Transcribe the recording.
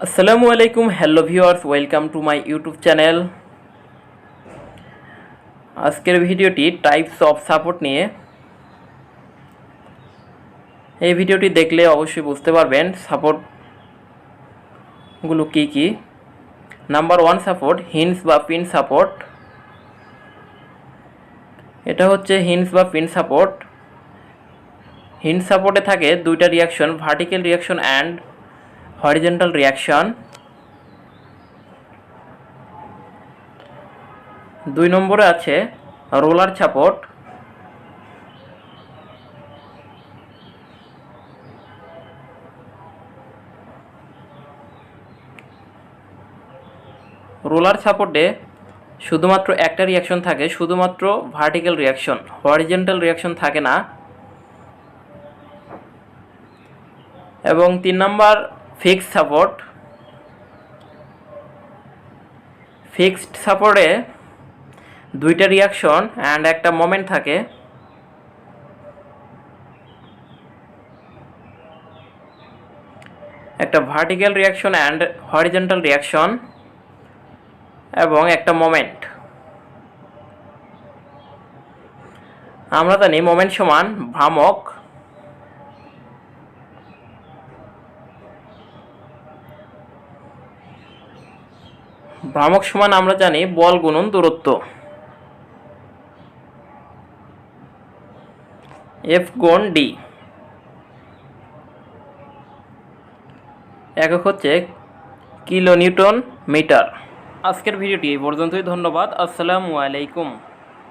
আসসালামু আলাইকুম, hello viewers, welcome to my YouTube channel. আজকের ভিডিওটি টাইপস অফ সাপোর্ট নিয়ে। এই ভিডিওটি দেখলে অবশ্যই বুঝতে পারবেন সাপোর্টগুলো কী কী। নাম্বার 1 সাপোর্ট, হিঞ্জ বা পিন সাপোর্ট। এটা হচ্ছে হিঞ্জ বা পিন সাপোর্ট। হিঞ্জ সাপোর্টে থাকে দুইটা reaction, vertical reaction and horizontal reaction. 2 নম্বরে আছে রোলার সাপোর্ট। রোলার সাপোর্টে শুধুমাত্র একটা রিয়াকশন থাকে, শুধুমাত্র ভার্টিক্যাল রিয়াকশন, হরিজন্টাল রিয়াকশন থাকে না। এবং 3 নম্বর ফিক্সড সাপোর্ট। ফিক্সড সাপোর্টে দুইটা রিয়াকশন অ্যান্ড একটা মোমেন্ট থাকে। একটা vertical reaction and horizontal reaction এবং একটা মোমেন্ট। আমরা জানি মোমেন্ট সমান ভ্রামক। ভ্রামক সমান আমরা জানি বল গুণন দূরত্ব, এফ গুণ ডি। একক হচ্ছে কিলো নিউটন মিটার। আজকের ভিডিওটি এই পর্যন্তই। ধন্যবাদ। আসসালামু আলাইকুম।